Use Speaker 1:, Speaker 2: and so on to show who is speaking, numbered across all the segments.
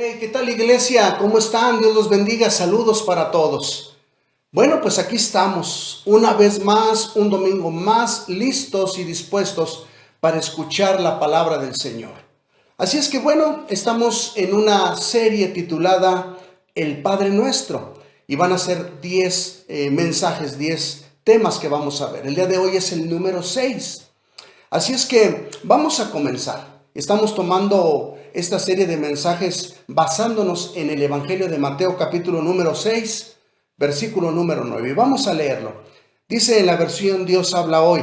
Speaker 1: Hey, ¿qué tal, iglesia? ¿Cómo están? Dios los bendiga. Saludos para todos. Bueno, pues aquí estamos, una vez más, un domingo más, listos y dispuestos para escuchar la palabra del Señor. Así es que bueno, estamos en una serie titulada El Padre Nuestro y van a ser 10 mensajes, 10 temas que vamos a ver. El día de hoy es el número 6. Así es que vamos a comenzar. Estamos tomando esta serie de mensajes basándonos en el Evangelio de Mateo capítulo número 6, versículo número 9. Y vamos a leerlo. Dice en la versión Dios habla hoy: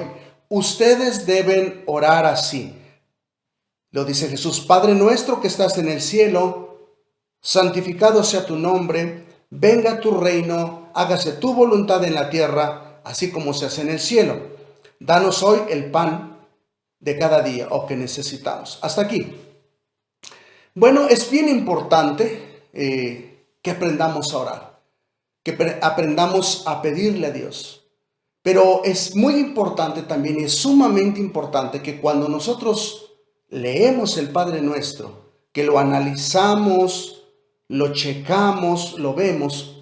Speaker 1: ustedes deben orar así. Lo dice Jesús: Padre nuestro que estás en el cielo, santificado sea tu nombre, venga tu reino, hágase tu voluntad en la tierra, así como se hace en el cielo. Danos hoy el pan de cada día o que necesitamos. Hasta aquí. Bueno, es bien importante que aprendamos a orar, que aprendamos a pedirle a Dios. Pero es muy importante también, y es sumamente importante que cuando nosotros leemos el Padre Nuestro, que lo analizamos, lo checamos, lo vemos,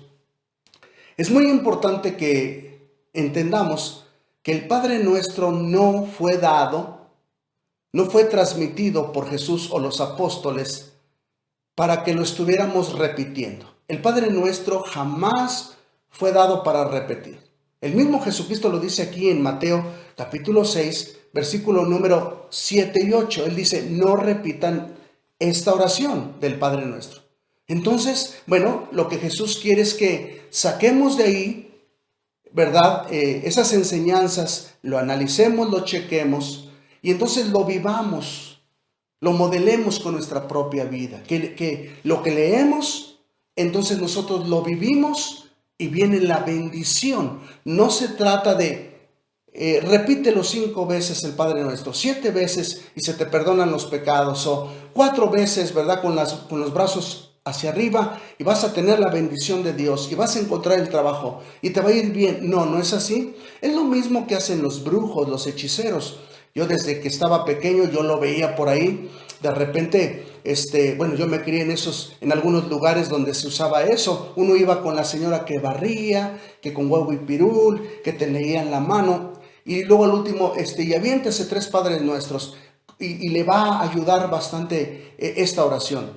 Speaker 1: es muy importante que entendamos que el Padre Nuestro no fue dado, no fue transmitido por Jesús o los apóstoles para que lo estuviéramos repitiendo. El Padre Nuestro jamás fue dado para repetir. El mismo Jesucristo lo dice aquí en Mateo capítulo 6, versículo número 7 y 8. Él dice: no repitan esta oración del Padre Nuestro. Entonces, bueno, lo que Jesús quiere es que saquemos de ahí, ¿verdad? Esas enseñanzas, lo analicemos, lo chequemos y entonces lo vivamos, lo modelemos con nuestra propia vida. Que lo que leemos, entonces nosotros lo vivimos y viene la bendición. No se trata de repítelo 5 veces el Padre Nuestro, 7 veces y se te perdonan los pecados, o 4 veces, ¿verdad? Con los brazos hacia arriba y vas a tener la bendición de Dios y vas a encontrar el trabajo y te va a ir bien. No, no es así. Es lo mismo que hacen los brujos, los hechiceros. Yo desde que estaba pequeño yo lo veía por ahí. De repente, bueno, yo me crié en algunos lugares donde se usaba eso. Uno iba con la señora que barría, que con huevo y pirul, que te leían la mano. Y luego al último, y aviéntese 3 Padres Nuestros. Y le va a ayudar bastante esta oración.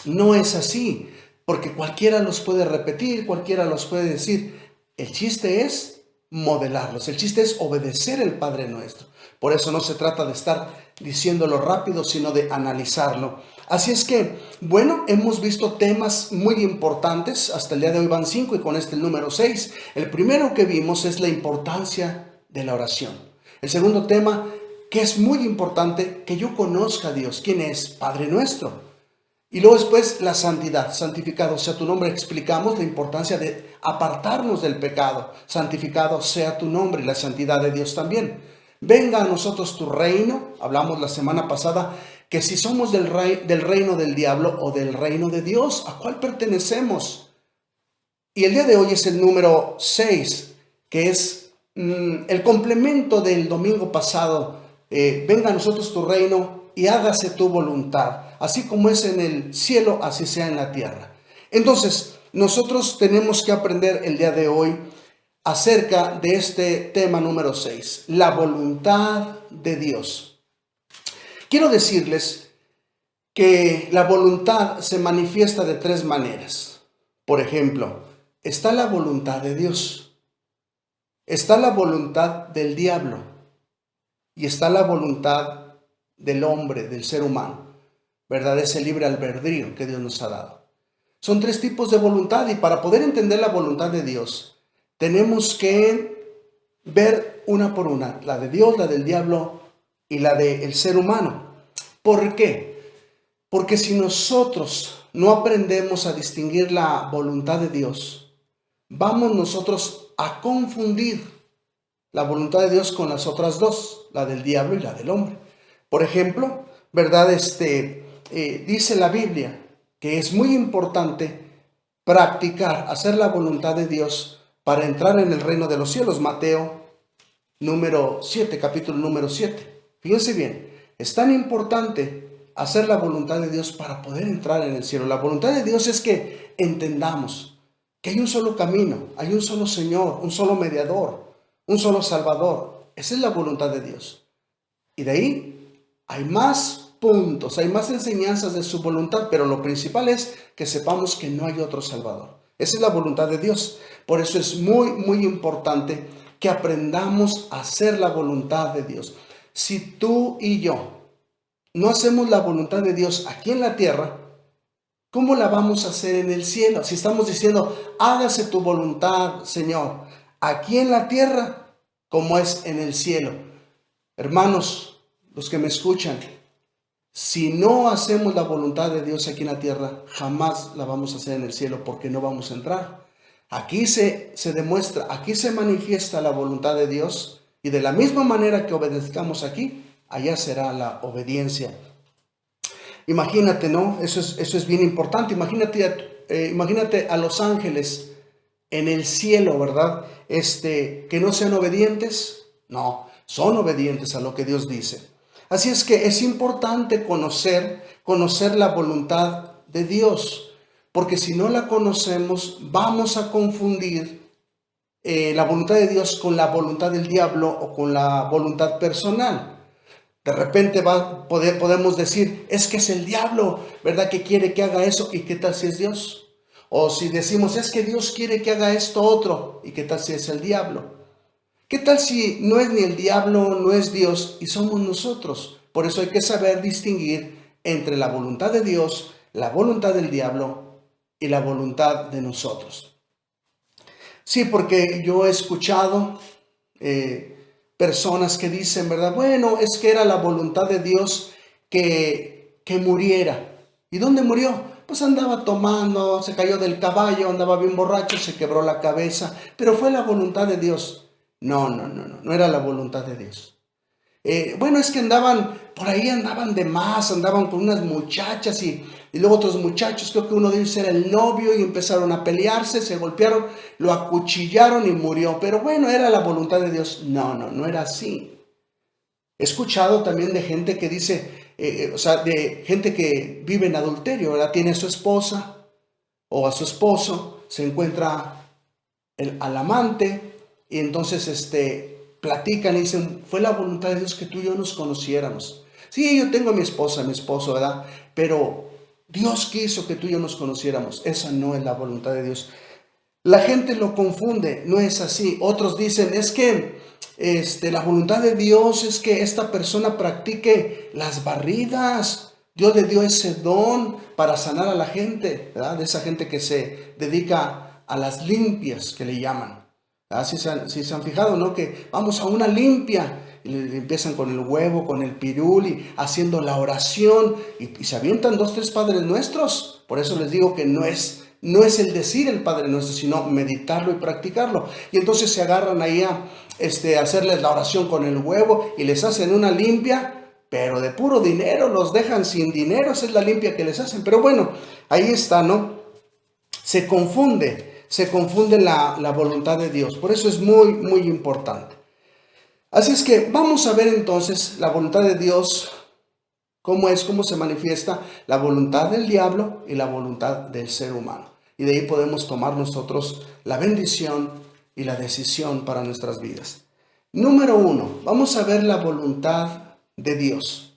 Speaker 1: No es así, porque cualquiera los puede repetir, cualquiera los puede decir. El chiste es modelarlos, el chiste es obedecer el Padre Nuestro. Por eso no se trata de estar diciéndolo rápido, sino de analizarlo. Así es que, bueno, hemos visto temas muy importantes. Hasta el día de hoy van 5 y con este el número 6. El primero que vimos es la importancia de la oración. El segundo tema, que es muy importante, que yo conozca a Dios. ¿Quién es? Padre Nuestro. Y luego después la santidad, santificado sea tu nombre. Explicamos la importancia de apartarnos del pecado. Santificado sea tu nombre y la santidad de Dios también. Venga a nosotros tu reino. Hablamos la semana pasada que si somos del reino del diablo o del reino de Dios, ¿a cuál pertenecemos? Y el día de hoy es el número 6, que es el complemento del domingo pasado. Venga a nosotros tu reino y hágase tu voluntad. Así como es en el cielo, así sea en la tierra. Entonces, nosotros tenemos que aprender el día de hoy acerca de este tema número 6, la voluntad de Dios. Quiero decirles que la voluntad se manifiesta de 3 maneras. Por ejemplo, está la voluntad de Dios, está la voluntad del diablo y está la voluntad del hombre, del ser humano. ¿Verdad? Ese libre albedrío que Dios nos ha dado. Son 3 tipos de voluntad y para poder entender la voluntad de Dios tenemos que ver una por una, la de Dios, la del diablo y la del ser humano. ¿Por qué? Porque si nosotros no aprendemos a distinguir la voluntad de Dios, vamos nosotros a confundir la voluntad de Dios con las otras 2, la del diablo y la del hombre. Por ejemplo, ¿verdad? Dice la Biblia que es muy importante practicar, hacer la voluntad de Dios para entrar en el reino de los cielos. Mateo número 7, capítulo número 7. Fíjense bien, es tan importante hacer la voluntad de Dios para poder entrar en el cielo. La voluntad de Dios es que entendamos que hay un solo camino, hay un solo Señor, un solo mediador, un solo Salvador. Esa es la voluntad de Dios. Y de ahí hay más puntos, hay más enseñanzas de su voluntad, pero lo principal es que sepamos que no hay otro Salvador. Esa es la voluntad de Dios. Por eso es muy, muy importante que aprendamos a hacer la voluntad de Dios. Si tú y yo no hacemos la voluntad de Dios aquí en la tierra, ¿cómo la vamos a hacer en el cielo? Si estamos diciendo, hágase tu voluntad, Señor, aquí en la tierra como es en el cielo. Hermanos, los que me escuchan, si no hacemos la voluntad de Dios aquí en la tierra, jamás la vamos a hacer en el cielo porque no vamos a entrar. Aquí se demuestra, aquí se manifiesta la voluntad de Dios y de la misma manera que obedezcamos aquí, allá será la obediencia. Imagínate, ¿no? Eso es bien importante. Imagínate a los ángeles en el cielo, ¿verdad? Que no sean obedientes. No, son obedientes a lo que Dios dice. Así es que es importante conocer la voluntad de Dios, porque si no la conocemos, vamos a confundir la voluntad de Dios con la voluntad del diablo o con la voluntad personal. De repente podemos decir, es que es el diablo, ¿verdad? Que quiere que haga eso. ¿Y qué tal si es Dios? O si decimos, es que Dios quiere que haga esto otro. ¿Y qué tal si es el diablo? ¿Qué tal si no es ni el diablo, no es Dios y somos nosotros? Por eso hay que saber distinguir entre la voluntad de Dios, la voluntad del diablo y la voluntad de nosotros. Sí, porque yo he escuchado personas que dicen, ¿verdad? Bueno, es que era la voluntad de Dios que muriera. ¿Y dónde murió? Pues andaba tomando, se cayó del caballo, andaba bien borracho, se quebró la cabeza, pero fue la voluntad de Dios. No era la voluntad de Dios. Bueno, es que por ahí andaban de más, andaban con unas muchachas y luego otros muchachos, creo que uno de ellos era el novio y empezaron a pelearse, se golpearon, lo acuchillaron y murió. Pero bueno, era la voluntad de Dios. No era así. He escuchado también de gente que dice, de gente que vive en adulterio, ¿verdad? Tiene a su esposa o a su esposo, se encuentra al amante y entonces platican y dicen, fue la voluntad de Dios que tú y yo nos conociéramos. Sí, yo tengo a mi esposa, a mi esposo, ¿verdad? Pero Dios quiso que tú y yo nos conociéramos. Esa no es la voluntad de Dios. La gente lo confunde, no es así. Otros dicen, es que la voluntad de Dios es que esta persona practique las barridas. Dios le dio ese don para sanar a la gente, ¿verdad? De esa gente que se dedica a las limpias, que le llaman. Si se han fijado, ¿no? Que vamos a una limpia. Y empiezan con el huevo, con el pirul y haciendo la oración. Y se avientan 2, 3 Padres Nuestros. Por eso les digo que no es el decir el Padre Nuestro, sino meditarlo y practicarlo. Y entonces se agarran ahí a hacerles la oración con el huevo y les hacen una limpia, pero de puro dinero, los dejan sin dinero, esa es la limpia que les hacen. Pero bueno, ahí está, ¿no? Se confunde la voluntad de Dios. Por eso es muy, muy importante. Así es que vamos a ver entonces la voluntad de Dios, cómo se manifiesta la voluntad del diablo y la voluntad del ser humano. Y de ahí podemos tomar nosotros la bendición y la decisión para nuestras vidas. Número 1, vamos a ver la voluntad de Dios.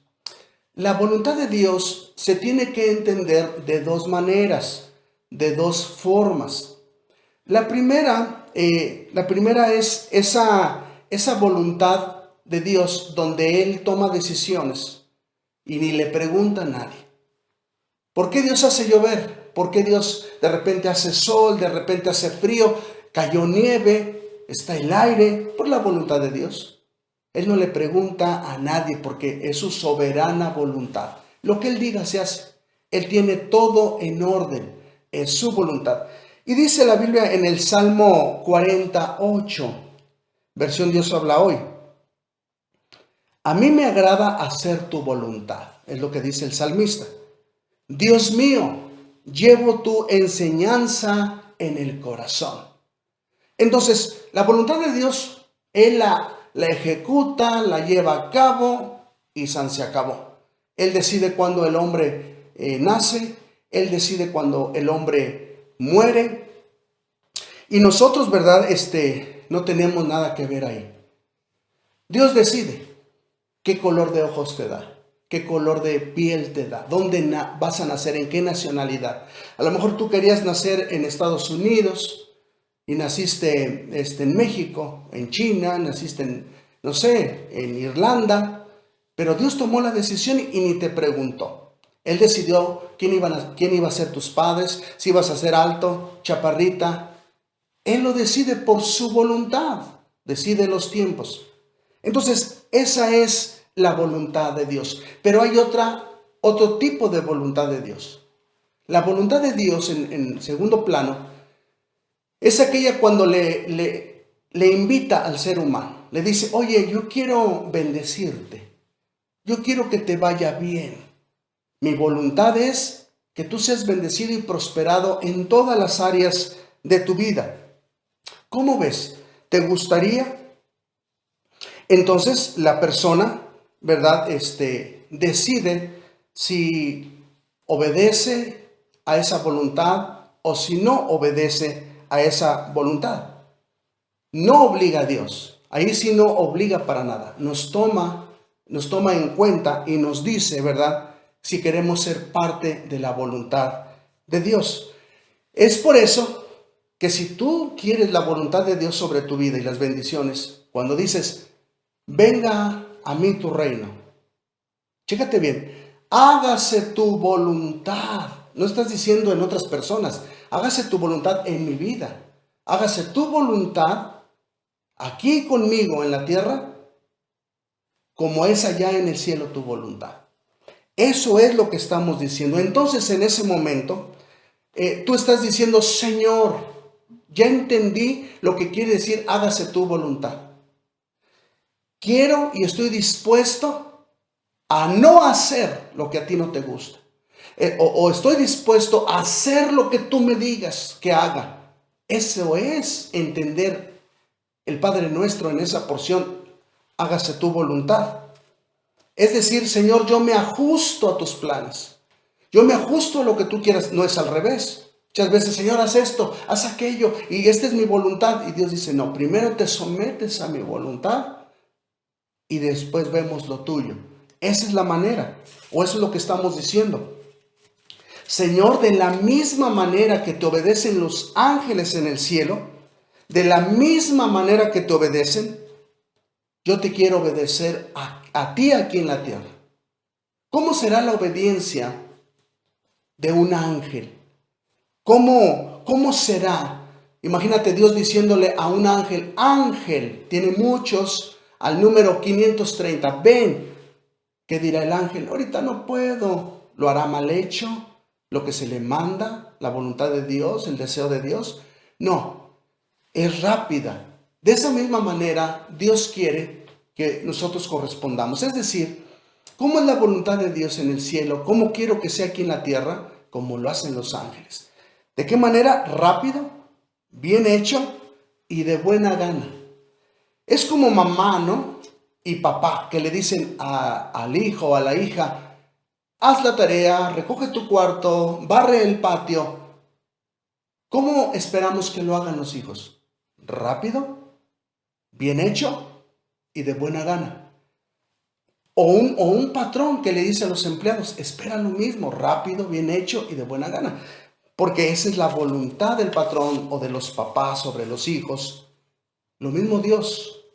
Speaker 1: La voluntad de Dios se tiene que entender de 2 maneras, de 2 formas. La primera es esa voluntad de Dios donde Él toma decisiones y ni le pregunta a nadie. ¿Por qué Dios hace llover? ¿Por qué Dios de repente hace sol, de repente hace frío, cayó nieve, está el aire? Por la voluntad de Dios. Él no le pregunta a nadie porque es su soberana voluntad. Lo que Él diga se hace. Él tiene todo en orden, es su voluntad. Y dice la Biblia en el Salmo 48, versión Dios habla hoy. A mí me agrada hacer tu voluntad, es lo que dice el salmista. Dios mío, llevo tu enseñanza en el corazón. Entonces, la voluntad de Dios, Él la ejecuta, la lleva a cabo y se acabó. Él decide cuándo el hombre nace, Él decide cuándo el hombre muere. Y nosotros, ¿verdad? No tenemos nada que ver ahí. Dios decide qué color de ojos te da, qué color de piel te da, dónde vas a nacer, en qué nacionalidad. A lo mejor tú querías nacer en Estados Unidos y naciste en México, en China, naciste en, no sé, en Irlanda, pero Dios tomó la decisión y ni te preguntó. Él decidió quién iba a ser tus padres, si ibas a ser alto, chaparrita. Él lo decide por su voluntad, decide los tiempos. Entonces, esa es la voluntad de Dios. Pero hay otro tipo de voluntad de Dios. La voluntad de Dios, en segundo plano, es aquella cuando le invita al ser humano. Le dice, oye, yo quiero bendecirte. Yo quiero que te vaya bien. Mi voluntad es que tú seas bendecido y prosperado en todas las áreas de tu vida. ¿Cómo ves? ¿Te gustaría? Entonces la persona, ¿verdad? Decide si obedece a esa voluntad o si no obedece a esa voluntad. No obliga a Dios. Ahí sí no obliga para nada. Nos toma en cuenta y nos dice, ¿verdad? Si queremos ser parte de la voluntad de Dios. Es por eso que si tú quieres la voluntad de Dios sobre tu vida y las bendiciones, cuando dices, venga a mí tu reino, chécate bien, hágase tu voluntad. No estás diciendo en otras personas, hágase tu voluntad en mi vida. Hágase tu voluntad aquí conmigo en la tierra, como es allá en el cielo tu voluntad. Eso es lo que estamos diciendo. Entonces, en ese momento, tú estás diciendo, Señor, ya entendí lo que quiere decir, hágase tu voluntad. Quiero y estoy dispuesto a no hacer lo que a ti no te gusta. O estoy dispuesto a hacer lo que tú me digas que haga. Eso es entender el Padre Nuestro en esa porción, hágase tu voluntad. Es decir, Señor, yo me ajusto a tus planes. Yo me ajusto a lo que tú quieras. No es al revés. Muchas veces, Señor, haz esto, haz aquello, y esta es mi voluntad. Y Dios dice, no, primero te sometes a mi voluntad y después vemos lo tuyo. Esa es la manera, o eso es lo que estamos diciendo. Señor, de la misma manera que te obedecen los ángeles en el cielo, de la misma manera que te obedecen, yo te quiero obedecer a ti aquí en la tierra. ¿Cómo será la obediencia de un ángel? ¿Cómo será? Imagínate Dios diciéndole a un ángel, ángel, tiene muchos, al número 530, ven. ¿Qué dirá el ángel? Ahorita no puedo. ¿Lo hará mal hecho? ¿Lo que se le manda? ¿La voluntad de Dios? ¿El deseo de Dios? No, es rápida. De esa misma manera, Dios quiere que nosotros correspondamos. Es decir, ¿cómo es la voluntad de Dios en el cielo? ¿Cómo quiero que sea aquí en la tierra? Como lo hacen los ángeles. ¿De qué manera? Rápido, bien hecho y de buena gana. Es como mamá, ¿no? Y papá, que le dicen al hijo o a la hija, haz la tarea, recoge tu cuarto, barre el patio. ¿Cómo esperamos que lo hagan los hijos? Rápido, bien hecho y de buena gana. O un patrón que le dice a los empleados, espera lo mismo, rápido, bien hecho y de buena gana. Porque esa es la voluntad del patrón o de los papás sobre los hijos. Lo mismo Dios,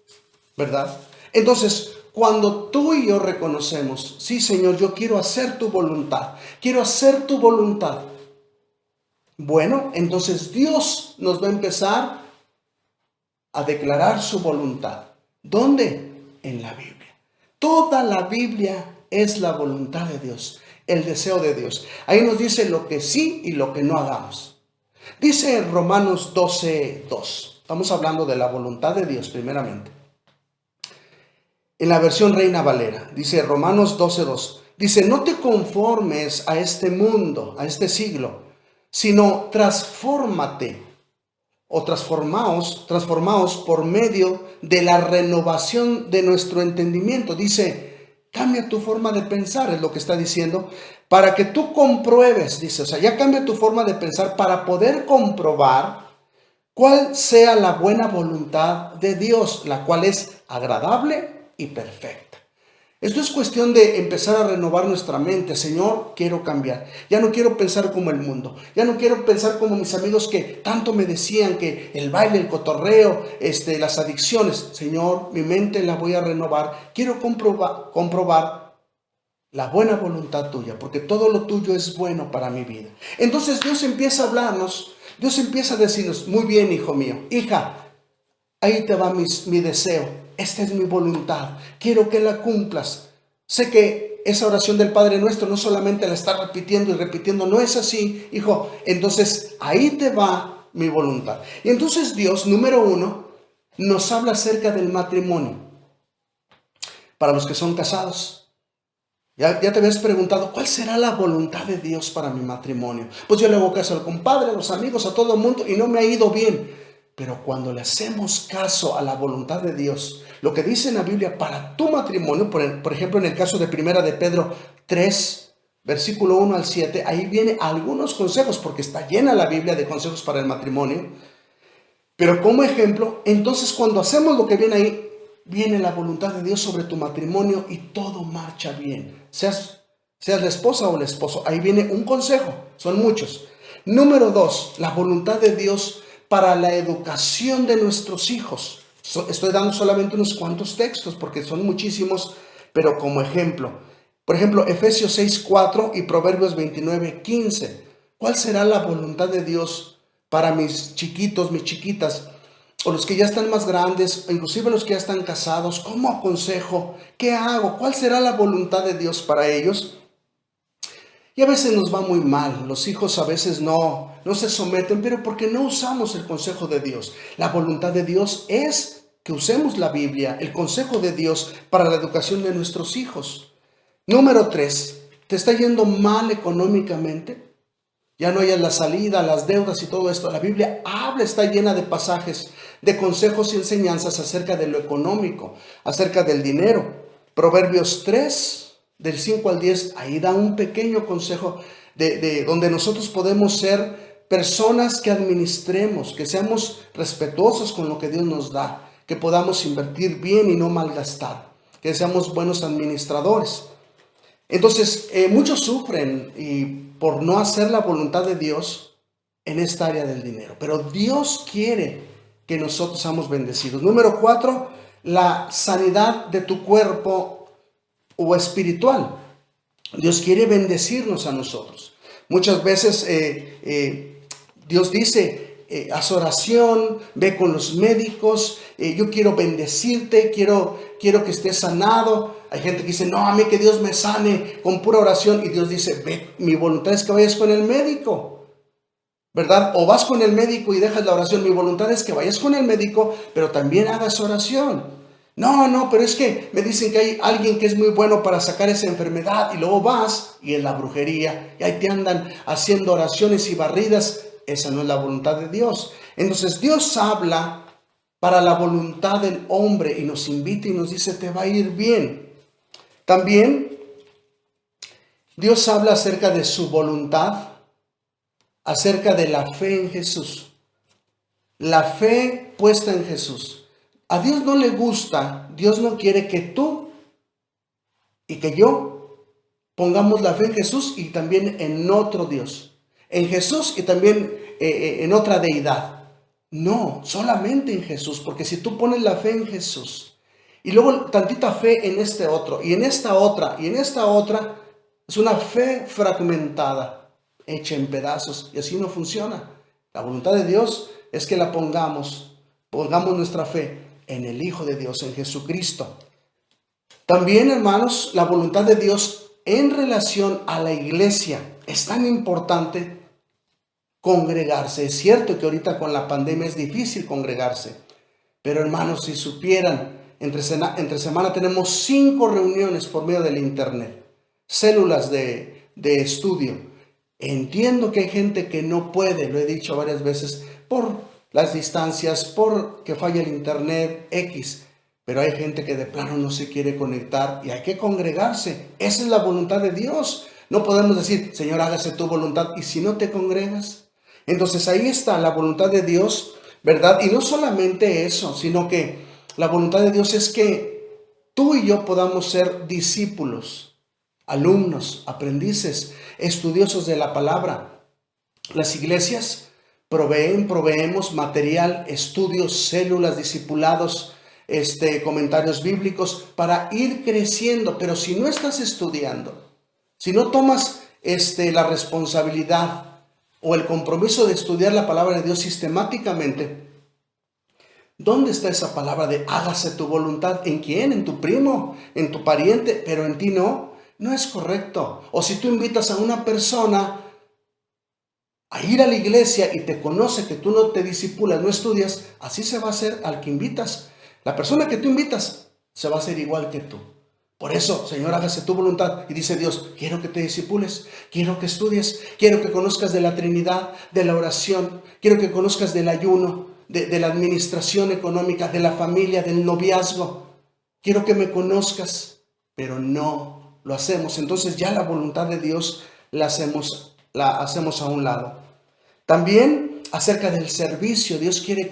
Speaker 1: ¿verdad? Entonces, cuando tú y yo reconocemos, sí, Señor, yo quiero hacer tu voluntad, quiero hacer tu voluntad. Bueno, entonces Dios nos va a empezar a declarar su voluntad. ¿Dónde? En la Biblia. Toda la Biblia es la voluntad de Dios, el deseo de Dios. Ahí nos dice lo que sí y lo que no hagamos. Dice Romanos 12:2. Estamos hablando de la voluntad de Dios primeramente. En la versión Reina Valera, dice Romanos 12:2. Dice, no te conformes a este mundo, a este siglo, sino transfórmate o transformaos por medio de la renovación de nuestro entendimiento. Dice, Cambia tu forma de pensar, es lo que está diciendo, para que tú compruebes, dice, o sea, ya cambia tu forma de pensar para poder comprobar cuál sea la buena voluntad de Dios, la cual es agradable y perfecta. Esto es cuestión de empezar a renovar nuestra mente. Señor, quiero cambiar. Ya no quiero pensar como el mundo. Ya no quiero pensar como mis amigos que tanto me decían que el baile, el cotorreo, las adicciones. Señor, mi mente la voy a renovar. Quiero comprobar la buena voluntad tuya, porque todo lo tuyo es bueno para mi vida. Entonces Dios empieza a hablarnos. Dios empieza a decirnos, muy bien, hijo mío, hija, ahí te va mi deseo. Esta es mi voluntad. Quiero que la cumplas. Sé que esa oración del Padre Nuestro no solamente la está repitiendo y repitiendo. No es así, hijo. Entonces, ahí te va mi voluntad. Y entonces Dios, número 1, nos habla acerca del matrimonio. Para los que son casados. Ya te habías preguntado, ¿cuál será la voluntad de Dios para mi matrimonio? Pues yo le hago caso al compadre, a los amigos, a todo el mundo y no me ha ido bien. Pero cuando le hacemos caso a la voluntad de Dios, lo que dice en la Biblia para tu matrimonio, por ejemplo en el caso de Primera de Pedro 3, versículo 1 al 7, ahí viene algunos consejos, porque está llena la Biblia de consejos para el matrimonio. Pero como ejemplo, entonces cuando hacemos lo que viene ahí, viene la voluntad de Dios sobre tu matrimonio y todo marcha bien. Seas la esposa o el esposo, ahí viene un consejo, son muchos. Número 2, la voluntad de Dios para la educación de nuestros hijos. Estoy dando solamente unos cuantos textos porque son muchísimos, pero como ejemplo. Por ejemplo, Efesios 6:4 y Proverbios 29:15. ¿Cuál será la voluntad de Dios para mis chiquitos, mis chiquitas, o los que ya están más grandes, o inclusive los que ya están casados? ¿Cómo aconsejo? ¿Qué hago? ¿Cuál será la voluntad de Dios para ellos? Y a veces nos va muy mal, los hijos a veces no se someten, pero porque no usamos el consejo de Dios. La voluntad de Dios es que usemos la Biblia, el consejo de Dios para la educación de nuestros hijos. Número 3, ¿te está yendo mal económicamente? Ya no hayas la salida, las deudas y todo esto. La Biblia está llena de pasajes, de consejos y enseñanzas acerca de lo económico, acerca del dinero. Proverbios 3, del 5 al 10, ahí da un pequeño consejo de donde nosotros podemos ser personas que administremos, que seamos respetuosos con lo que Dios nos da, que podamos invertir bien y no malgastar, que seamos buenos administradores. Entonces, muchos sufren por no hacer la voluntad de Dios en esta área del dinero. Pero Dios quiere que nosotros seamos bendecidos. Número 4, la sanidad de tu cuerpo o espiritual. Dios quiere bendecirnos a nosotros. Muchas veces Dios dice, haz oración, ve con los médicos, yo quiero bendecirte, quiero que estés sanado. Hay gente que dice, no, a mí que Dios me sane con pura oración. Y Dios dice, ve, mi voluntad es que vayas con el médico, ¿verdad? O vas con el médico y dejas la oración. Mi voluntad es que vayas con el médico, pero también hagas oración. No, pero es que me dicen que hay alguien que es muy bueno para sacar esa enfermedad y luego vas y en la brujería y ahí te andan haciendo oraciones y barridas. Esa no es la voluntad de Dios. Entonces Dios habla para la voluntad del hombre y nos invita y nos dice, te va a ir bien. También Dios habla acerca de su voluntad, acerca de la fe en Jesús. La fe puesta en Jesús. A Dios no le gusta, Dios no quiere que tú y que yo pongamos la fe en Jesús y también en otro Dios. En Jesús y también en otra deidad. No, solamente en Jesús, porque si tú pones la fe en Jesús y luego tantita fe en este otro y en esta otra y en esta otra, es una fe fragmentada, hecha en pedazos y así no funciona. La voluntad de Dios es que la pongamos nuestra fe en el Hijo de Dios, en Jesucristo. También, hermanos, la voluntad de Dios en relación a la iglesia es tan importante congregarse. Es cierto que ahorita con la pandemia es difícil congregarse, pero hermanos, si supieran, entre semana tenemos 5 reuniones por medio del internet, células de estudio. Entiendo que hay gente que no puede, lo he dicho varias veces, por las distancias, por que falla el internet, X. pero hay gente que de plano no se quiere conectar y hay que congregarse. Esa es la voluntad de Dios. No podemos decir, Señor, hágase tu voluntad, y si no te congregas. Entonces ahí está la voluntad de Dios, ¿verdad? Y no solamente eso, sino que la voluntad de Dios es que tú y yo podamos ser discípulos, alumnos, aprendices, estudiosos de la palabra. Las iglesias proveemos material, estudios, células, discipulados, comentarios bíblicos para ir creciendo. Pero si no estás estudiando, si no tomas la responsabilidad o el compromiso de estudiar la palabra de Dios sistemáticamente, ¿dónde está esa palabra de hágase tu voluntad? ¿En quién? ¿En tu primo? ¿En tu pariente? Pero en ti no. No es correcto. O si tú invitas a una persona a ir a la iglesia y te conoce que tú no te discipulas, no estudias, así se va a hacer al que invitas. La persona que tú invitas se va a hacer igual que tú. Por eso, Señor, hágase tu voluntad. Y dice Dios, quiero que te discipules, quiero que estudies, quiero que conozcas de la Trinidad, de la oración, quiero que conozcas del ayuno, de la administración económica, de la familia, del noviazgo. Quiero que me conozcas, pero no lo hacemos. Entonces ya la voluntad de Dios la hacemos a un lado. También acerca del servicio, Dios quiere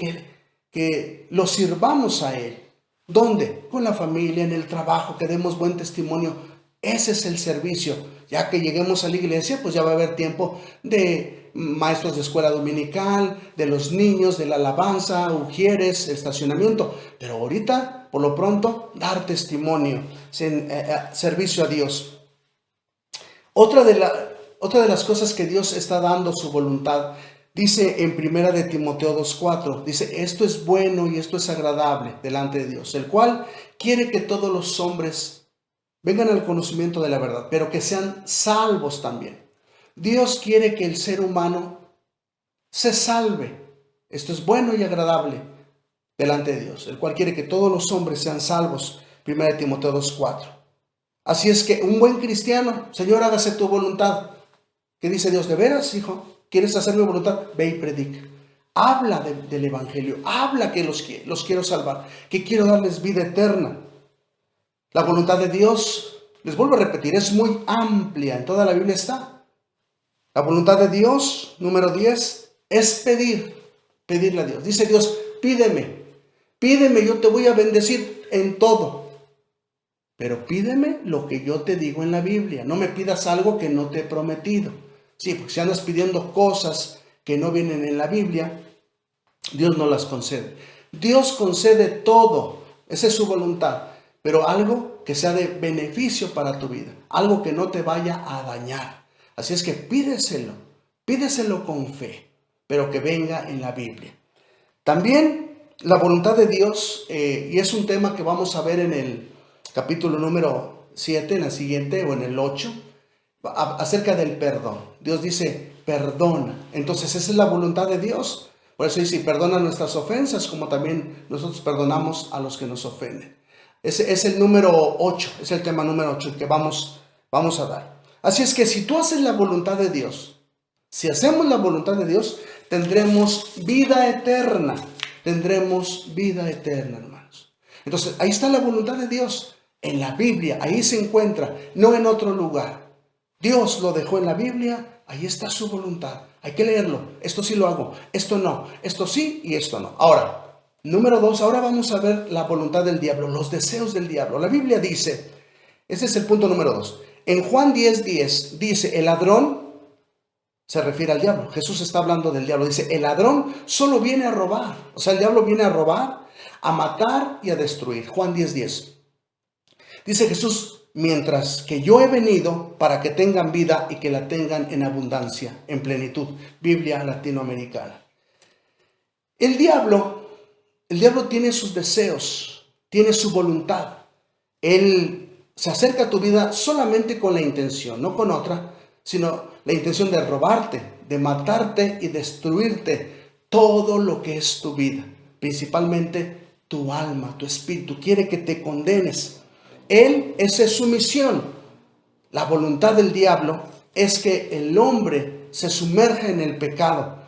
Speaker 1: que lo sirvamos a Él. ¿Dónde? Con la familia, en el trabajo, que demos buen testimonio. Ese es el servicio. Ya que lleguemos a la iglesia, pues ya va a haber tiempo de maestros de escuela dominical, de los niños, de la alabanza, ujieres, estacionamiento. Pero ahorita, por lo pronto, dar testimonio, servicio a Dios. Otra de las cosas que Dios está dando su voluntad, dice en 1 de Timoteo 2:4, dice, esto es bueno y esto es agradable delante de Dios, el cual quiere que todos los hombres vengan al conocimiento de la verdad, pero que sean salvos también. Dios quiere que el ser humano se salve. Esto es bueno y agradable delante de Dios, el cual quiere que todos los hombres sean salvos. 1 de Timoteo 2:4. Así es que un buen cristiano, Señor, hágase tu voluntad. ¿Qué dice Dios? ¿De veras, hijo? ¿Quieres hacer mi voluntad? Ve y predica. Habla del evangelio. Habla que los quiero salvar, que quiero darles vida eterna. La voluntad de Dios, les vuelvo a repetir, es muy amplia. En toda la Biblia está. La voluntad de Dios, número 10, es pedirle a Dios. Dice Dios, pídeme, yo te voy a bendecir en todo. Pero pídeme lo que yo te digo en la Biblia. No me pidas algo que no te he prometido. Sí, porque si andas pidiendo cosas que no vienen en la Biblia, Dios no las concede. Dios concede todo. Esa es su voluntad. Pero algo que sea de beneficio para tu vida. Algo que no te vaya a dañar. Así es que pídeselo con fe, pero que venga en la Biblia. También la voluntad de Dios, y es un tema que vamos a ver en el capítulo número 7, en la siguiente, o en el 8, acerca del perdón. Dios dice, perdona. Entonces esa es la voluntad de Dios. Por eso dice, perdona nuestras ofensas, como también nosotros perdonamos a los que nos ofenden. Ese es el número 8, es el tema número 8 que vamos a dar. Así es que si tú haces la voluntad de Dios, si hacemos la voluntad de Dios, tendremos vida eterna. Tendremos vida eterna, hermanos. Entonces, ahí está la voluntad de Dios. En la Biblia, ahí se encuentra, no en otro lugar. Dios lo dejó en la Biblia, ahí está su voluntad. Hay que leerlo. Esto sí lo hago, esto no, esto sí y esto no. Ahora, número 2, ahora vamos a ver la voluntad del diablo, los deseos del diablo. La Biblia dice, ese es el punto número 2. En Juan 10:10 dice, el ladrón, se refiere al diablo. Jesús está hablando del diablo. Dice, el ladrón solo viene a robar. O sea, el diablo viene a robar, a matar y a destruir. Juan 10:10. Dice Jesús, mientras que yo he venido para que tengan vida y que la tengan en abundancia, en plenitud. Biblia latinoamericana. El diablo tiene sus deseos, tiene su voluntad. Él se acerca a tu vida solamente con la intención, no con otra, sino la intención de robarte, de matarte y destruirte todo lo que es tu vida, principalmente tu alma, tu espíritu. Quiere que te condenes. Esa es su misión. La voluntad del diablo es que el hombre se sumerja en el pecado,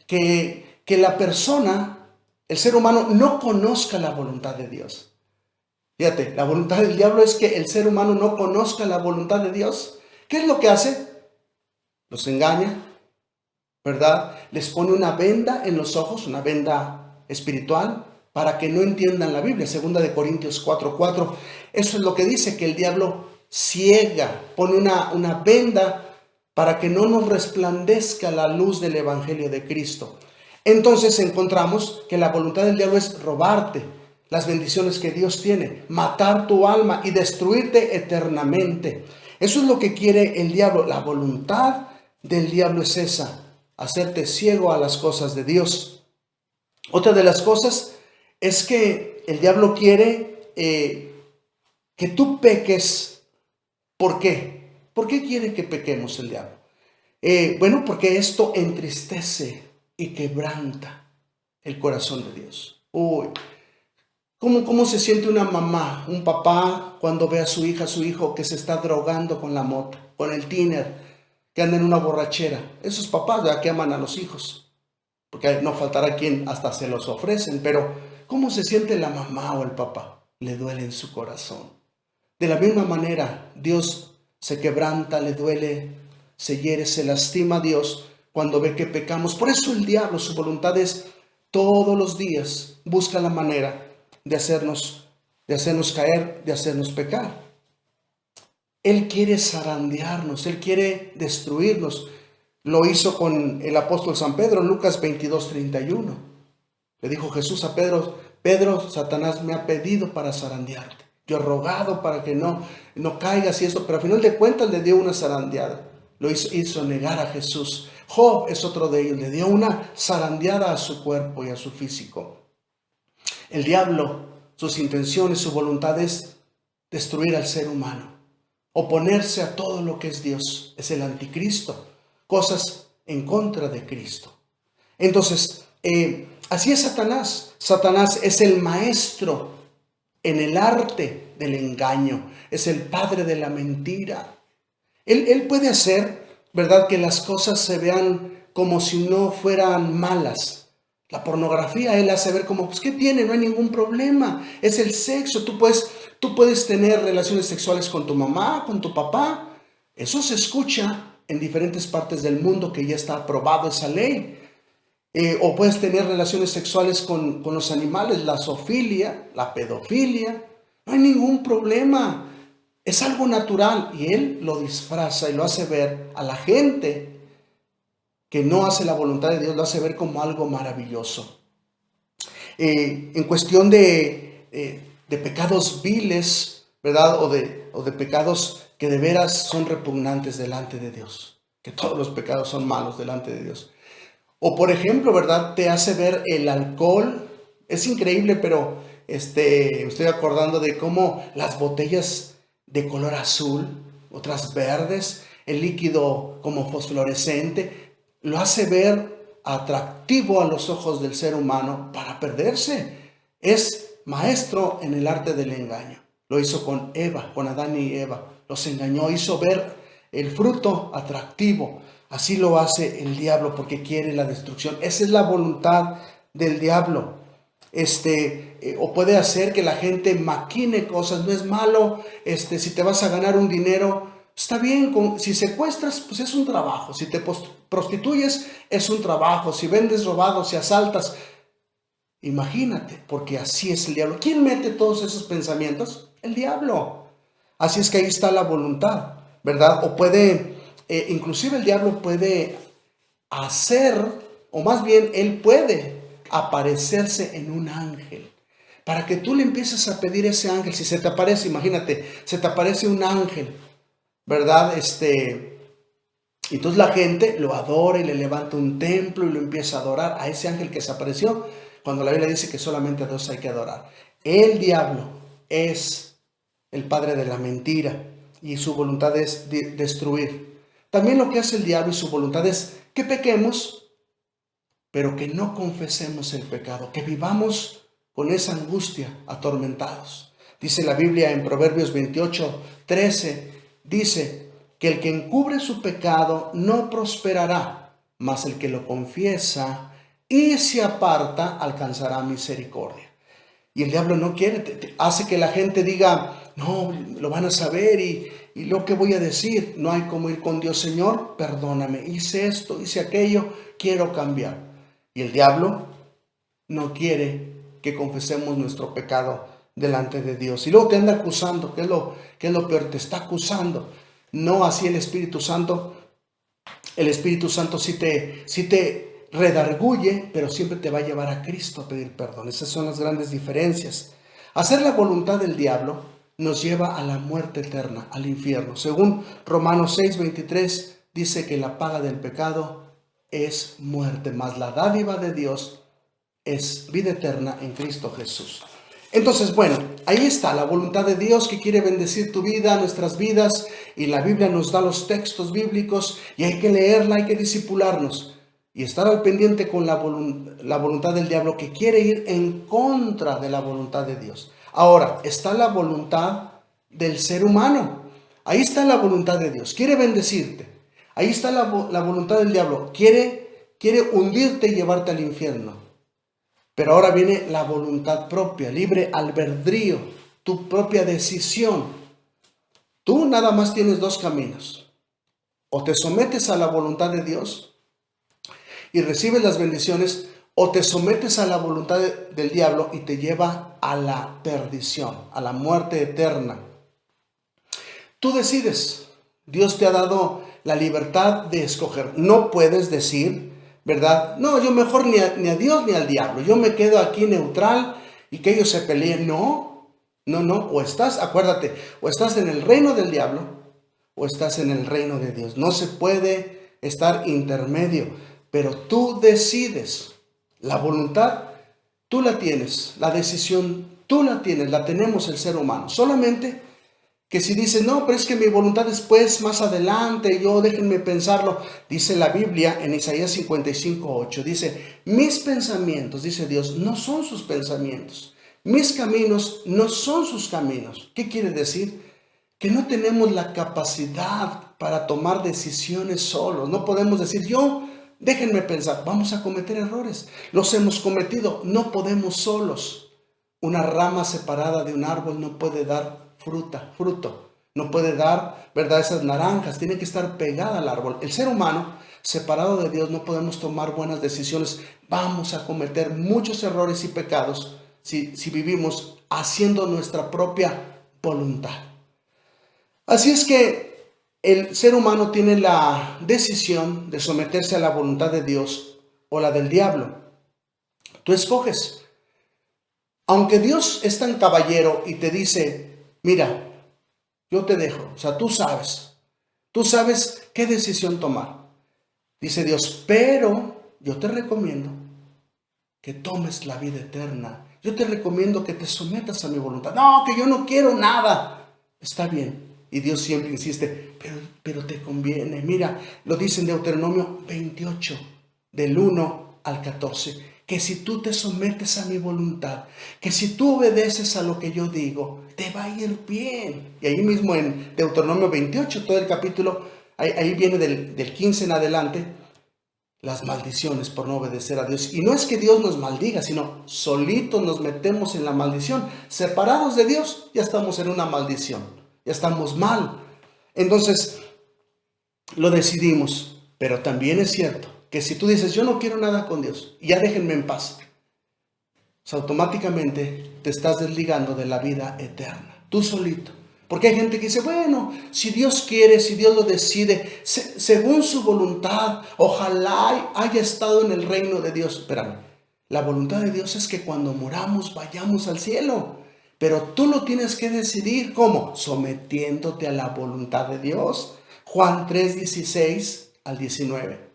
Speaker 1: que la persona, el ser humano, no conozca la voluntad de Dios. Fíjate, la voluntad del diablo es que el ser humano no conozca la voluntad de Dios. ¿Qué es lo que hace? Los engaña, ¿verdad? Les pone una venda en los ojos, una venda espiritual, para que no entiendan la Biblia. Segunda de Corintios 4:4. Eso es lo que dice, que el diablo ciega, pone una venda para que no nos resplandezca la luz del Evangelio de Cristo. Entonces encontramos que la voluntad del diablo es robarte las bendiciones que Dios tiene, matar tu alma y destruirte eternamente. Eso es lo que quiere el diablo. La voluntad del diablo es esa: hacerte ciego a las cosas de Dios. Otra de las cosas es que el diablo quiere que tú peques. ¿Por qué? ¿Por qué quiere que pequemos el diablo? Bueno, porque esto entristece y quebranta el corazón de Dios. Uy, ¿cómo se siente una mamá, un papá cuando ve a su hija, a su hijo que se está drogando con la mota, con el tiner, que anda en una borrachera? Esos papás ya que aman a los hijos, porque no faltará quien hasta se los ofrecen, pero ¿cómo se siente la mamá o el papá? Le duele en su corazón. De la misma manera, Dios se quebranta, le duele, se hiere, se lastima a Dios cuando ve que pecamos. Por eso el diablo, su voluntad es todos los días busca la manera de hacernos caer, de hacernos pecar. Él quiere zarandearnos, Él quiere destruirnos. Lo hizo con el apóstol San Pedro, Lucas 22:31. Le dijo Jesús a Pedro: Pedro, Satanás me ha pedido para zarandearte. Yo he rogado para que no caigas y esto, pero al final de cuentas le dio una zarandeada. Lo hizo negar a Jesús. Job es otro de ellos, le dio una zarandeada a su cuerpo y a su físico. El diablo, sus intenciones, su voluntad es destruir al ser humano, oponerse a todo lo que es Dios. Es el anticristo, cosas en contra de Cristo. Entonces, así es Satanás. Satanás es el maestro en el arte del engaño, es el padre de la mentira. Él puede hacer, ¿verdad?, que las cosas se vean como si no fueran malas. La pornografía él hace ver como, pues, ¿qué tiene? No hay ningún problema. Es el sexo. Tú puedes tener relaciones sexuales con tu mamá, con tu papá. Eso se escucha en diferentes partes del mundo, que ya está aprobado esa ley. O puedes tener relaciones sexuales con los animales, la zoofilia, la pedofilia. No hay ningún problema. Es algo natural, y él lo disfraza y lo hace ver a la gente que no hace la voluntad de Dios, lo hace ver como algo maravilloso. En cuestión de pecados viles, ¿verdad? O de pecados que de veras son repugnantes delante de Dios, que todos los pecados son malos delante de Dios. O por ejemplo, ¿verdad?, te hace ver el alcohol. Es increíble, pero me estoy acordando de cómo las botellas de color azul, otras verdes, el líquido como fosforescente, lo hace ver atractivo a los ojos del ser humano para perderse. Es maestro en el arte del engaño. Lo hizo con Eva, con Adán y Eva. Los engañó, hizo ver el fruto atractivo. Así lo hace el diablo porque quiere la destrucción. Esa es la voluntad del diablo. O puede hacer que la gente maquine cosas. No es malo, si te vas a ganar un dinero, está bien. Si secuestras, pues es un trabajo. Si te prostituyes, es un trabajo. Si vendes robado, si asaltas, imagínate, porque así es el diablo. ¿Quién mete todos esos pensamientos? El diablo. Así es que ahí está la voluntad, ¿verdad? O puede, inclusive el diablo puede hacer, o más bien él puede aparecerse en un ángel, para que tú le empieces a pedir ese ángel. Si se te aparece, imagínate, se te aparece un ángel, ¿verdad? Entonces la gente lo adora y le levanta un templo y lo empieza a adorar a ese ángel que se apareció, cuando la Biblia dice que solamente a Dios hay que adorar. El diablo es el padre de la mentira y su voluntad es destruir. También lo que hace el diablo y su voluntad es que pequemos, pero que no confesemos el pecado, que vivamos con esa angustia, atormentados. Dice la Biblia en Proverbios 28:13, dice que el que encubre su pecado no prosperará, mas el que lo confiesa y se aparta alcanzará misericordia. Y el diablo no quiere, hace que la gente diga, no, lo van a saber y lo que voy a decir. No hay como ir con Dios, Señor, perdóname, hice esto, hice aquello, quiero cambiar. Y el diablo no quiere que confesemos nuestro pecado delante de Dios. Y luego te anda acusando, ¿qué es lo peor? Te está acusando. No así el Espíritu Santo. El Espíritu Santo sí te redarguye, pero siempre te va a llevar a Cristo a pedir perdón. Esas son las grandes diferencias. Hacer la voluntad del diablo nos lleva a la muerte eterna, al infierno. Según Romanos 6:23, dice que la paga del pecado es muerte, mas la dádiva de Dios es vida eterna en Cristo Jesús. Entonces, bueno, ahí está la voluntad de Dios que quiere bendecir tu vida, nuestras vidas, y la Biblia nos da los textos bíblicos y hay que leerla, hay que disipularnos y estar al pendiente con la voluntad del diablo que quiere ir en contra de la voluntad de Dios. Ahora, está la voluntad del ser humano. Ahí está la voluntad de Dios, quiere bendecirte. Ahí está la voluntad del diablo, quiere hundirte y llevarte al infierno. Pero ahora viene la voluntad propia, libre albedrío, tu propia decisión. Tú nada más tienes dos caminos. O te sometes a la voluntad de Dios y recibes las bendiciones, o te sometes a la voluntad del diablo y te lleva a la perdición, a la muerte eterna. Tú decides. Dios te ha dado la libertad de escoger. No puedes decir, ¿verdad? No, yo mejor ni a Dios ni al diablo. Yo me quedo aquí neutral y que ellos se peleen. No, no, no. O estás, acuérdate, o estás en el reino del diablo o estás en el reino de Dios. No se puede estar intermedio, pero tú decides. La voluntad, tú la tienes. La decisión, tú la tienes. La tenemos el ser humano. Solamente que si dices, no, pero es que mi voluntad después, más adelante, yo déjenme pensarlo. Dice la Biblia en Isaías 55:8, dice, mis pensamientos, dice Dios, no son sus pensamientos. Mis caminos no son sus caminos. ¿Qué quiere decir? Que no tenemos la capacidad para tomar decisiones solos. No podemos decir, déjenme pensar, vamos a cometer errores. Los hemos cometido, no podemos solos. Una rama separada de un árbol no puede dar fruto. No puede dar, ¿verdad? Esas naranjas, tiene que estar pegada al árbol. El ser humano, separado de Dios, no podemos tomar buenas decisiones. Vamos a cometer muchos errores y pecados si vivimos haciendo nuestra propia voluntad. Así es que el ser humano tiene la decisión de someterse a la voluntad de Dios o la del diablo. Tú escoges. Aunque Dios es tan caballero y te dice, mira, yo te dejo, o sea, tú sabes qué decisión tomar. Dice Dios, pero yo te recomiendo que tomes la vida eterna. Yo te recomiendo que te sometas a mi voluntad. No, que yo no quiero nada. Está bien. Y Dios siempre insiste, pero te conviene. Mira, lo dice en Deuteronomio 28, del 1 al 14. Que si tú te sometes a mi voluntad, que si tú obedeces a lo que yo digo, te va a ir bien. Y ahí mismo en Deuteronomio 28, todo el capítulo, ahí viene del 15 en adelante, las maldiciones por no obedecer a Dios. Y no es que Dios nos maldiga, sino solitos nos metemos en la maldición. Separados de Dios, ya estamos en una maldición, ya estamos mal. Entonces, lo decidimos, pero también es cierto que si tú dices, yo no quiero nada con Dios, ya déjenme en paz, pues automáticamente te estás desligando de la vida eterna, tú solito. Porque hay gente que dice, bueno, si Dios quiere, si Dios lo decide, según su voluntad, ojalá haya estado en el reino de Dios. Espérame, la voluntad de Dios es que cuando moramos vayamos al cielo. Pero tú lo tienes que decidir, ¿cómo? Sometiéndote a la voluntad de Dios. Juan 3:16 al 19.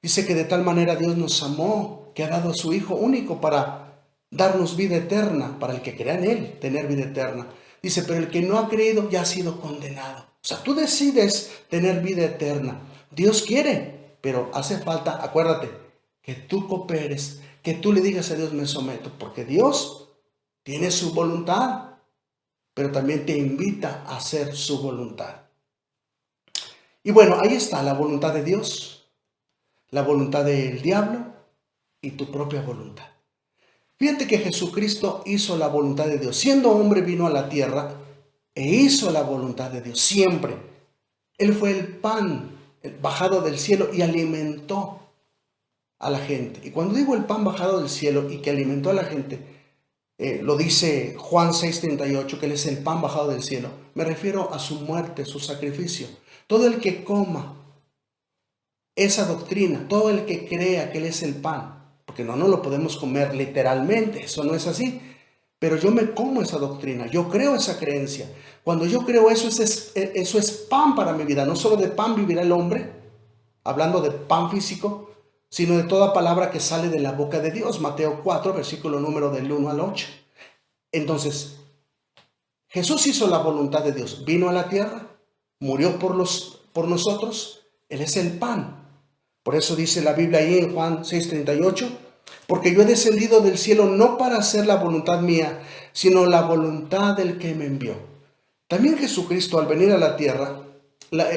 Speaker 1: Dice que de tal manera Dios nos amó, que ha dado a su Hijo único para darnos vida eterna, para el que crea en Él, tener vida eterna. Dice, pero el que no ha creído ya ha sido condenado. O sea, tú decides tener vida eterna. Dios quiere, pero hace falta, acuérdate, que tú cooperes, que tú le digas a Dios, me someto, porque Dios tiene su voluntad, pero también te invita a hacer su voluntad. Y bueno, ahí está la voluntad de Dios, la voluntad del diablo y tu propia voluntad. Fíjate que Jesucristo hizo la voluntad de Dios. Siendo hombre vino a la tierra e hizo la voluntad de Dios, siempre. Él fue el pan bajado del cielo y alimentó a la gente. Y cuando digo el pan bajado del cielo y que alimentó a la gente, lo dice Juan 6:38, que Él es el pan bajado del cielo. Me refiero a su muerte, su sacrificio. Todo el que coma esa doctrina, todo el que crea que Él es el pan, porque no lo podemos comer literalmente, eso no es así, pero yo me como esa doctrina, yo creo esa creencia. Cuando yo creo eso, eso es pan para mi vida. No solo de pan vivirá el hombre, hablando de pan físico, sino de toda palabra que sale de la boca de Dios. Mateo 4, versículo número del 1 al 8. Entonces, Jesús hizo la voluntad de Dios, vino a la tierra, murió por nosotros, Él es el pan. Por eso dice la Biblia ahí en Juan 6:38, porque yo he descendido del cielo no para hacer la voluntad mía, sino la voluntad del que me envió. También Jesucristo, al venir a la tierra,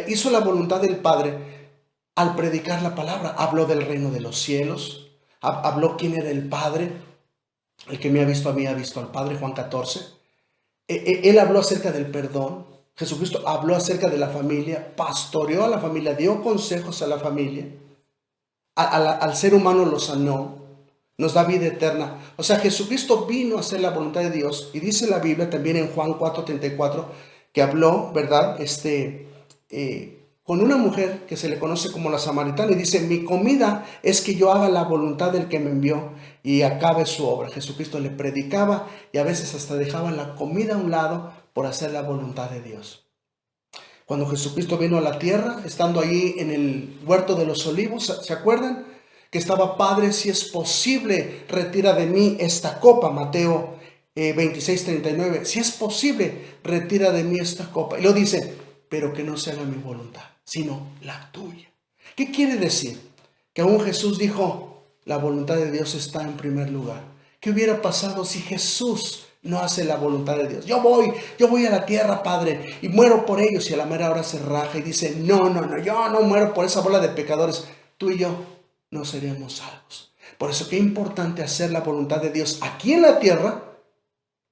Speaker 1: hizo la voluntad del Padre al predicar la palabra. Habló del reino de los cielos, habló quién era el Padre. El que me ha visto a mí ha visto al Padre, Juan 14. Él habló acerca del perdón. Jesucristo habló acerca de la familia, pastoreó a la familia, dio consejos a la familia. Al ser humano lo sanó, nos da vida eterna. O sea, Jesucristo vino a hacer la voluntad de Dios. Y dice la Biblia también en Juan 4:34 que habló, ¿verdad? Con una mujer que se le conoce como la samaritana y dice, mi comida es que yo haga la voluntad del que me envió y acabe su obra. Jesucristo le predicaba y a veces hasta dejaba la comida a un lado por hacer la voluntad de Dios. Cuando Jesucristo vino a la tierra, estando ahí en el huerto de los olivos, ¿se acuerdan? Que estaba, Padre, si es posible, retira de mí esta copa. Mateo 26:39. Si es posible, retira de mí esta copa. Y lo dice, pero que no se haga mi voluntad, sino la tuya. ¿Qué quiere decir? Que aún Jesús dijo, la voluntad de Dios está en primer lugar. ¿Qué hubiera pasado si Jesús no hace la voluntad de Dios? Yo voy a la tierra, Padre, y muero por ellos. Y a la mera hora se raja y dice, no, yo no muero por esa bola de pecadores. Tú y yo no seremos salvos. Por eso qué importante hacer la voluntad de Dios aquí en la tierra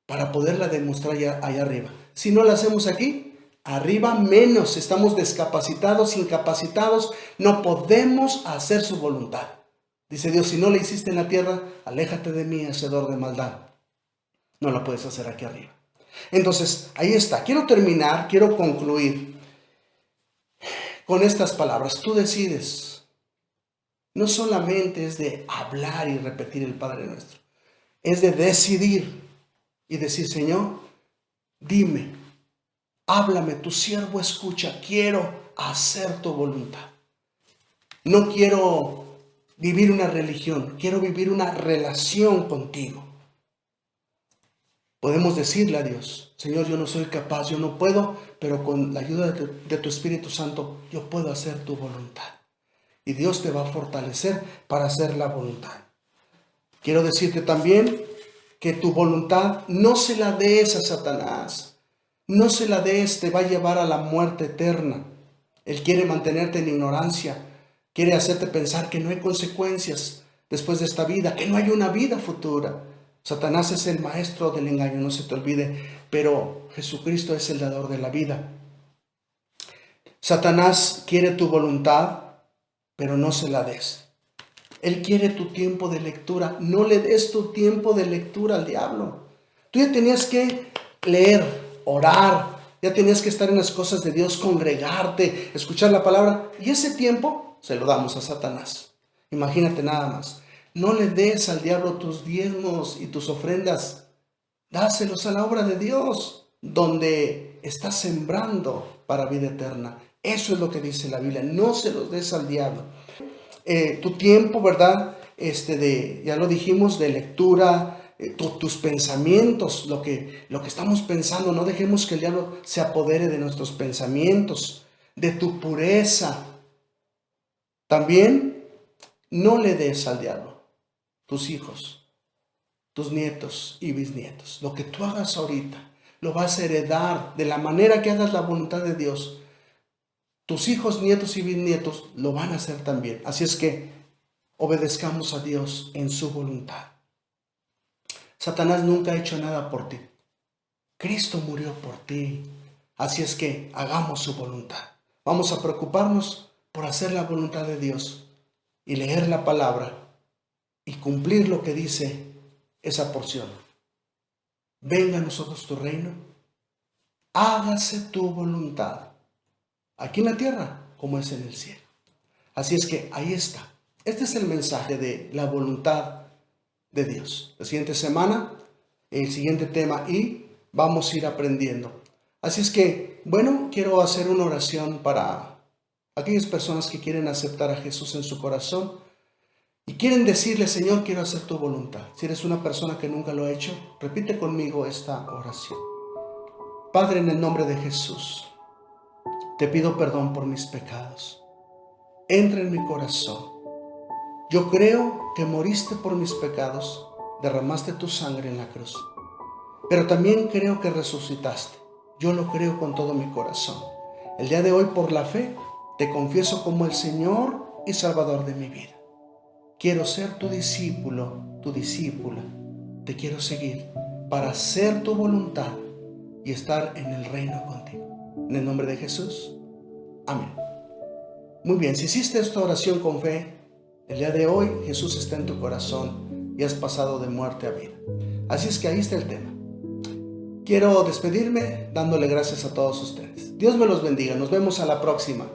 Speaker 1: para poderla demostrar allá arriba. Si no la hacemos aquí, arriba menos, estamos descapacitados, incapacitados, no podemos hacer su voluntad. Dice Dios, si no la hiciste en la tierra, aléjate de mí, hacedor de maldad. No la puedes hacer aquí arriba. Entonces, ahí está. Quiero terminar, quiero concluir con estas palabras. Tú decides. No solamente es de hablar y repetir el Padre Nuestro. Es de decidir y decir, Señor, dime. Háblame, tu siervo escucha, quiero hacer tu voluntad. No quiero vivir una religión, quiero vivir una relación contigo. Podemos decirle a Dios, Señor, yo no soy capaz, yo no puedo, pero con la ayuda de tu Espíritu Santo, yo puedo hacer tu voluntad. Y Dios te va a fortalecer para hacer la voluntad. Quiero decirte también que tu voluntad no se la des a Satanás. No se la des, te va a llevar a la muerte eterna. Él quiere mantenerte en ignorancia, quiere hacerte pensar que no hay consecuencias después de esta vida, que no hay una vida futura. Satanás es el maestro del engaño, no se te olvide, pero Jesucristo es el dador de la vida. Satanás quiere tu voluntad, pero no se la des. Él quiere tu tiempo de lectura, no le des tu tiempo de lectura al diablo. Tú ya tenías que leer, orar, ya tenías que estar en las cosas de Dios, congregarte, escuchar la palabra, y ese tiempo se lo damos a Satanás. Imagínate nada más. No le des al diablo tus diezmos y tus ofrendas, dáselos a la obra de Dios, donde estás sembrando para vida eterna. Eso es lo que dice la Biblia, no se los des al diablo. Tu tiempo, ¿verdad? Ya lo dijimos, de lectura, tus pensamientos, lo que estamos pensando, no dejemos que el diablo se apodere de nuestros pensamientos, de tu pureza. También no le des al diablo tus hijos, tus nietos y bisnietos. Lo que tú hagas ahorita, lo vas a heredar de la manera que hagas la voluntad de Dios. Tus hijos, nietos y bisnietos lo van a hacer también. Así es que obedezcamos a Dios en su voluntad. Satanás nunca ha hecho nada por ti. Cristo murió por ti. Así es que hagamos su voluntad. Vamos a preocuparnos por hacer la voluntad de Dios y leer la palabra y cumplir lo que dice esa porción. Venga a nosotros tu reino, hágase tu voluntad, aquí en la tierra como es en el cielo. Así es que ahí está. Este es el mensaje de la voluntad de Dios. La siguiente semana, el siguiente tema y vamos a ir aprendiendo. Así es que, bueno, quiero hacer una oración para aquellas personas que quieren aceptar a Jesús en su corazón y quieren decirle, Señor, quiero hacer tu voluntad. Si eres una persona que nunca lo ha hecho, repite conmigo esta oración. Padre, en el nombre de Jesús, te pido perdón por mis pecados. Entra en mi corazón. Yo creo que moriste por mis pecados, derramaste tu sangre en la cruz. Pero también creo que resucitaste. Yo lo creo con todo mi corazón. El día de hoy, por la fe, te confieso como el Señor y Salvador de mi vida. Quiero ser tu discípulo, tu discípula. Te quiero seguir para hacer tu voluntad y estar en el reino contigo. En el nombre de Jesús. Amén. Muy bien, si hiciste esta oración con fe, el día de hoy Jesús está en tu corazón y has pasado de muerte a vida. Así es que ahí está el tema. Quiero despedirme dándole gracias a todos ustedes. Dios me los bendiga. Nos vemos a la próxima.